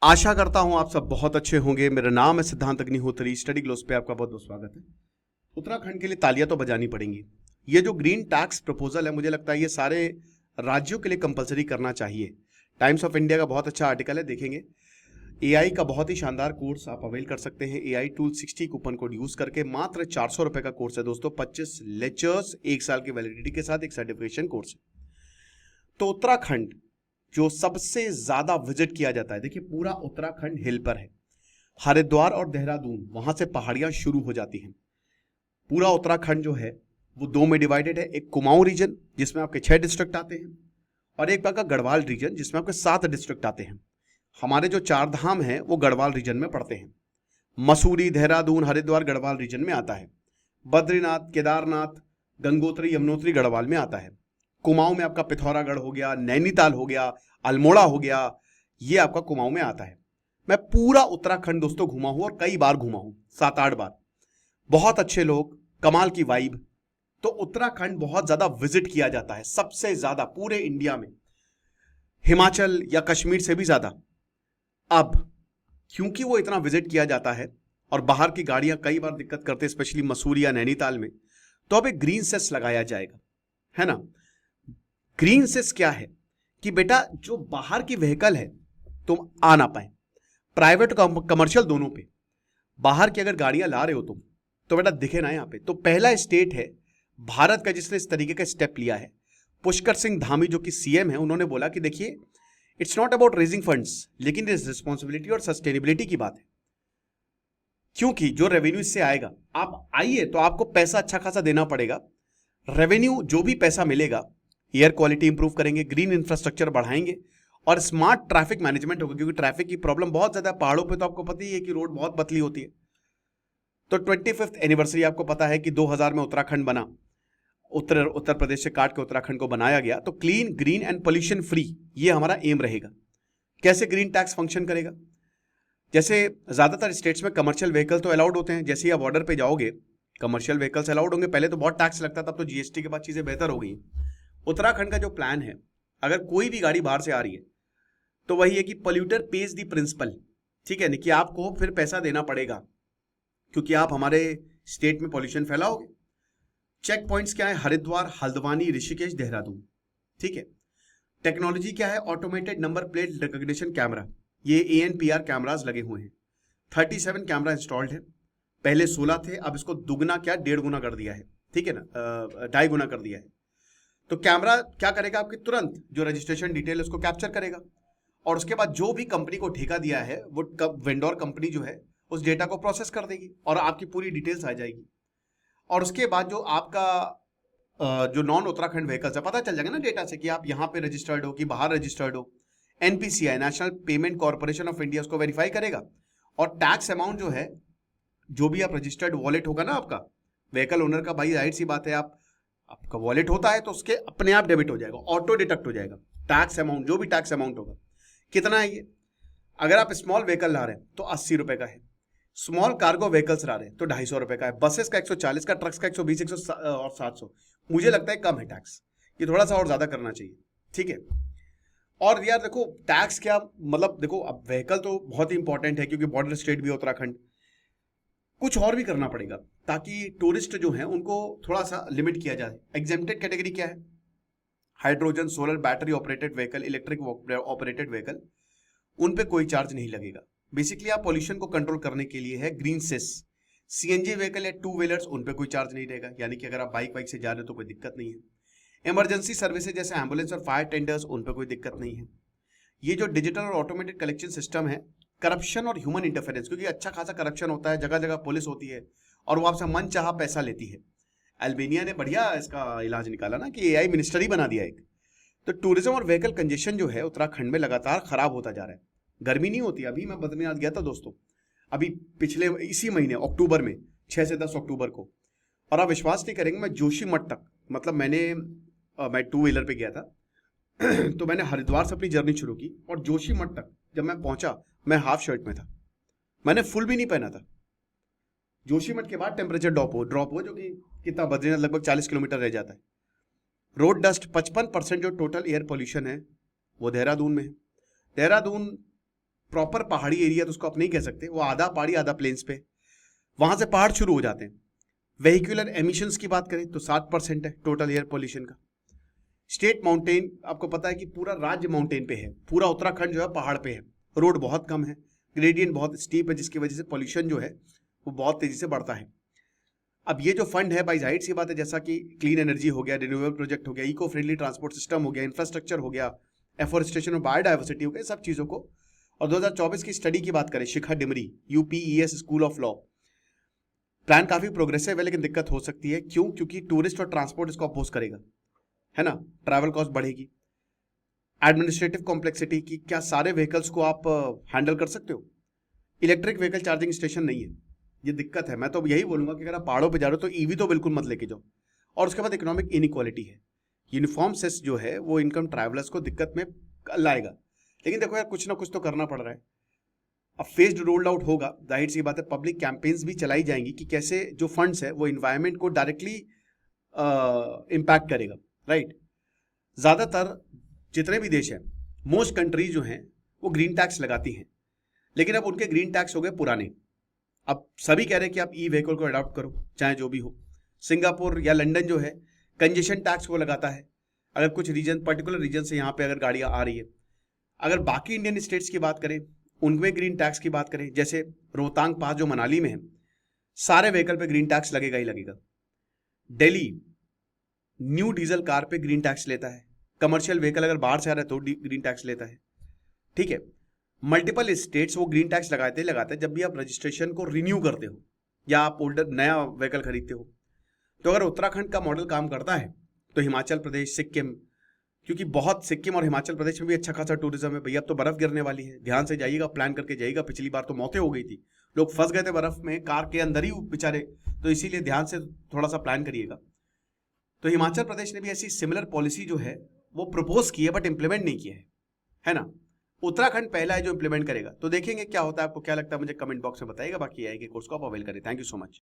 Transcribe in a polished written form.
आशा करता हूं आप सब बहुत अच्छे होंगे। मेरा नाम है सिद्धांत अग्निहोत्री। स्टडी ग्लोस पे आपका बहुत बहुत स्वागत है। उत्तराखंड के लिए तालियां तो बजानी पड़ेंगी। ये जो ग्रीन टैक्स प्रपोजल है, मुझे लगता है ये सारे राज्यों के लिए कंपलसरी करना चाहिए। टाइम्स ऑफ इंडिया का बहुत अच्छा आर्टिकल है, देखेंगे। एआई का बहुत ही शानदार कोर्स आप अवेल कर सकते हैं। AI tool 60 coupon code use करके मात्र 400 रुपए का कोर्स है दोस्तों। 25 लेक्चर्स, 1 साल की वैलिडिटी के साथ एक सर्टिफिकेशन कोर्स है। तो उत्तराखंड जो सबसे ज्यादा विजिट किया जाता है, देखिए पूरा उत्तराखंड हिल पर है। हरिद्वार और देहरादून, वहां से पहाड़ियां शुरू हो जाती हैं। पूरा उत्तराखंड जो है वो दो में डिवाइडेड है। एक कुमाऊं रीजन जिसमें आपके 6 डिस्ट्रिक्ट आते हैं, और एक बार गढ़वाल रीजन जिसमें आपके 7 डिस्ट्रिक्ट आते हैं। हमारे जो 4 धाम हैं वो गढ़वाल रीजन में पड़ते हैं। मसूरी, देहरादून, हरिद्वार गढ़वाल रीजन में आता है। बद्रीनाथ, केदारनाथ, गंगोत्री, यमुनोत्री गढ़वाल में आता है। कुमाऊं में आपका पिथौरागढ़ हो गया, नैनीताल हो गया, अल्मोड़ा हो गया, ये आपका कुमाऊं में आता है। मैं पूरा उत्तराखंड दोस्तों घुमा हूं, और कई बार घुमा हूं, 7-8 बार। बहुत अच्छे लोग, कमाल की वाइब। तो उत्तराखंड बहुत ज्यादा विजिट किया जाता है, सबसे ज्यादा पूरे इंडिया में, हिमाचल या कश्मीर से भी ज्यादा। अब क्योंकि वो इतना विजिट किया जाता है और बाहर की गाड़ियां कई बार दिक्कत करते हैं, स्पेशली मसूरी या नैनीताल में, तो अब एक ग्रीन सेस लगाया जाएगा, है ना। ग्रीन सेस क्या है कि बेटा जो बाहर की व्हीकल है तुम आ ना पाए, प्राइवेट कमर्शियल दोनों पे। बाहर की अगर गाड़ियां ला रहे हो तुम, तो बेटा दिखे ना यहाँ पे। तो पहला स्टेट है भारत का जिसने इस तरीके का स्टेप लिया है। पुष्कर सिंह धामी जो कि सीएम है, उन्होंने बोला कि देखिए it's not about raising funds, लेकिन इस रिस्पॉन्सिबिलिटी और सस्टेनेबिलिटी की बात है। क्योंकि जो रेवेन्यू इससे आएगा, आप आइए तो आपको पैसा अच्छा खासा देना पड़ेगा। रेवेन्यू जो भी पैसा मिलेगा, एयर क्वालिटी इंप्रूव करेंगे, ग्रीन इंफ्रास्ट्रक्चर बढ़ाएंगे, और स्मार्ट ट्रैफिक मैनेजमेंट होगा। क्योंकि ट्रैफिक की प्रॉब्लम बहुत ज्यादा है पहाड़ों पे, तो आपको पता ही है कि रोड बहुत पतली होती है। तो 25th एनिवर्सरी आपको पता है कि 2000 में उत्तराखंड बना, उत्तर प्रदेश से काट के उत्तराखंड को बनाया गया। तो clean, green and pollution free, ये हमारा एम रहेगा। कैसे ग्रीन टैक्स फंक्शन करेगा? जैसे ज्यादातर स्टेट्स में कमर्शियल व्हीकल तो अलाउड होते हैं। जैसे ही आप बॉर्डर पे जाओगे, कमर्शियल व्हीकल्स अलाउड होंगे। पहले तो बहुत टैक्स लगता था, अब तो जीएसटी के बाद चीजें बेहतर हो गई। उत्तराखंड का जो प्लान है, अगर कोई भी गाड़ी बाहर से आ रही है तो वही है कि पोल्यूटर पेज द प्रिंसिपल। ठीक है, नहीं कि आपको फिर पैसा देना पड़ेगा क्योंकि आप हमारे स्टेट में पॉल्यूशन फैलाओगे। चेक पॉइंट्स क्या है? हरिद्वार, हल्द्वानी, ऋषिकेश, देहरादून। ठीक है। टेक्नोलॉजी क्या है? Automated number plate recognition camera, ये ANPR कैमराज लगे हुए हैं। 37 कैमरा इंस्टॉल्ड है। पहले 16 थे, अब इसको दुगना क्या 1.5 गुना कर दिया है। ठीक है ना, 2.5 गुना कर दिया है। तो कैमरा क्या करेगा? आपकी तुरंत जो रजिस्ट्रेशन डिटेल उसको कैप्चर करेगा, और उसके बाद जो भी कंपनी को ठेका दिया है वो वेंडोर कंपनी जो है उस डेटा को प्रोसेस कर देगी और आपकी पूरी डिटेल्स आ जाएगी। और उसके बाद जो आपका जो नॉन उत्तराखंड व्हीकल्स है, पता चल जाएगा ना डेटा से कि आप यहाँ पे रजिस्टर्ड हो कि बाहर रजिस्टर्ड हो। NPCI, national payment corporation of India, उसको वेरीफाई करेगा। और टैक्स अमाउंट जो है, जो भी आप रजिस्टर्ड वॉलेट होगा ना आपका व्हीकल ओनर का, भाई जाहिर सी बात है, आपका वॉलेट होता है तो उसके अपने आप डेबिट हो जाएगा, ऑटो डिडक्ट हो जाएगा टैक्स अमाउंट, जो भी टैक्स अमाउंट होगा। कितना है ये? अगर आप स्मॉल व्हीकल ला रहे हैं तो 80 रुपए का है। स्मॉल कार्गो व्हीकल्स ला रहे हैं तो 250 रुपए का है। बसेस का 140 का, ट्रक्स का 120, 100 और 700। मुझे लगता है कम है टैक्स, ये थोड़ा सा और ज्यादा करना चाहिए। ठीक है। और यार देखो टैक्स क्या मतलब, देखो अब व्हीकल तो बहुत ही इंपॉर्टेंट है क्योंकि बॉर्डर स्टेट भी है उत्तराखंड। कुछ और भी करना पड़ेगा ताकि टूरिस्ट जो है उनको थोड़ा सा लिमिट किया जाए। एग्जेम्प्टेड कैटेगरी क्या है? Hydrogen, solar, battery operated vehicle, electric operated vehicle, उन पे कोई चार्ज नहीं लगेगा। बेसिकली आप पॉल्यूशन को कंट्रोल करने के लिए है ग्रीन सेस। CNG व्हीकल या 2 व्हीलर्स, उन पे कोई चार्ज नहीं रहेगा, यानी कि अगर आप बाइक से जा रहे हो तो कोई दिक्कत नहीं है। इमरजेंसी सर्विसेज जैसे एम्बुलेंस और फायर टेंडर्स, उन पे कोई दिक्कत नहीं है। ये जो डिजिटल और ऑटोमेटेड कलेक्शन सिस्टम है, करप्शन और ह्यूमन इंटरफेरेंस, क्योंकि अच्छा खासा करप्शन होता है, जगह जगह पुलिस होती है और वो आपसे मन चाहा पैसा लेती है। अल्बेनिया ने बढ़िया इसका इलाज निकाला ना कि AI मिनिस्टर ही बना दिया एक। तो टूरिज्म और व्हीकल कंजेशन जो है उत्तराखंड में लगातार खराब होता जा रहा है। गर्मी नहीं होती। अभी मैं बद्रीनाथ गया था दोस्तों, अभी पिछले इसी महीने अक्टूबर में, 6 से 10 अक्टूबर को। और आप विश्वास नहीं करेंगे, मैं जोशीमठ तक, मतलब मैं 2 व्हीलर पे गया था तो मैंने हरिद्वार से अपनी जर्नी शुरू की और जोशीमठ तक जब मैं पहुंचा, मैं हाफ शर्ट में था, मैंने फुल भी नहीं पहना था। जोशीमठ के बाद टेम्परेचर ड्रॉप हो जो कि कितना, बद्रीनाथ लगभग 40 किलोमीटर रह जाता है। रोड डस्ट 55% जो टोटल एयर पोल्यूशन है वो देहरादून में है। देहरादून प्रॉपर पहाड़ी एरिया तो उसको आप नहीं कह सकते, वो आधा पहाड़ी आधा प्लेन्स पे, वहां से पहाड़ शुरू हो जाते हैं। वेहिकुलर एमिशंस की बात करें तो 7% है टोटल एयर पोल्यूशन का। स्टेट माउंटेन, आपको पता है कि पूरा राज्य माउंटेन पे है, पूरा उत्तराखंड जो है पहाड़ पे है, रोड बहुत कम है, ग्रेडियंट बहुत स्टीप है, जिसकी वजह से पॉल्यूशन जो है वो बहुत तेजी से बढ़ता है। अब ये जो फंड है भाई, जाहिर सी बात है, जैसा कि क्लीन एनर्जी हो गया, रिन्यूएबल प्रोजेक्ट हो गया, इको फ्रेंडली ट्रांसपोर्ट सिस्टम हो गया, इंफ्रास्ट्रक्चर हो गया, एफोरेस्टेशन और बायोडाइवर्सिटी हो गया, सब चीज़ों को। और 2024 की स्टडी की बात करें, Shikha Dimri UPES school of law, plan काफी प्रोग्रेसिव है, लेकिन दिक्कत हो सकती है। क्यों? क्योंकि टूरिस्ट और ट्रांसपोर्ट इसको अपोज करेगा, है ना, ट्रैवल कॉस्ट बढ़ेगी। एडमिनिस्ट्रेटिव कॉम्प्लेक्सिटी की, क्या सारे व्हीकल्स को आप हैंडल कर सकते हो? इलेक्ट्रिक व्हीकल चार्जिंग स्टेशन नहीं है, ये दिक्कत है। मैं तो यही बोलूंगा कि अगर आप पहाड़ों पे जा रहे हो तो ईवी तो बिल्कुल मत लेके जाओ। और उसके बाद इकोनॉमिक इनइक्वालिटी है, यूनिफॉर्म सेस जो है वो इनकम ट्रैवलर्स को दिक्कत में लाएगा। लेकिन देखो यार, कुछ ना कुछ तो करना पड़ रहा है। अब फेस्ड रोल्ड आउट होगा, जाहिर सी बात है, पब्लिक कैंपेन्स भी चलाई जाएंगी कि कैसे जो फंड्स है वो इन्वायरमेंट को डायरेक्टली इम्पैक्ट करेगा, राइट। ज्यादातर जितने भी देश हैं, मोस्ट कंट्रीज जो हैं वो ग्रीन टैक्स लगाती हैं, लेकिन अब उनके ग्रीन टैक्स हो गए पुराने। अब सभी कह रहे हैं कि आप ई व्हीकल को अडॉप्ट करो, चाहे जो भी हो। सिंगापुर या लंदन जो है कंजेशन टैक्स वो लगाता है, अगर कुछ रीजन, पर्टिकुलर रीजन से यहाँ पे अगर गाड़ियाँ आ रही है। अगर बाकी इंडियन स्टेट्स की बात करें, उनमें ग्रीन टैक्स की बात करें, जैसे रोहतांग पास जो मनाली में है, सारे व्हीकल पे ग्रीन टैक्स लगेगा ही लगेगा। दिल्ली न्यू डीजल कार पे ग्रीन टैक्स लेता है, कमर्शियल व्हीकल अगर बाहर से आ रहा है तो ग्रीन टैक्स लेता है, ठीक है। मल्टीपल स्टेट्स वो ग्रीन टैक्स लगाते हैं जब भी आप रजिस्ट्रेशन को रिन्यू करते हो या आप ओल्डर नया व्हीकल खरीदते हो। तो अगर उत्तराखंड का मॉडल काम करता है तो हिमाचल प्रदेश, सिक्किम, क्योंकि बहुत सिक्किम और हिमाचल प्रदेश में भी अच्छा खासा टूरिज्म है भैया। अब तो बर्फ गिरने वाली है, ध्यान से जाइएगा, प्लान करके जाइएगा। पिछली बार तो मौतें हो गई थी, लोग फंस गए थे बर्फ में, कार के अंदर ही बेचारे। तो इसीलिए ध्यान से थोड़ा सा प्लान करिएगा। तो हिमाचल प्रदेश ने भी ऐसी सिमिलर पॉलिसी जो है वो प्रपोज की है, बट इंप्लीमेंट नहीं किया है ना। उत्तराखंड पहला है जो इंप्लीमेंट करेगा। तो देखेंगे क्या होता है। आपको क्या लगता है मुझे कमेंट बॉक्स में बताइएगा। बाकी आई के कोर्स को आप अवेल करें। Thank you so much.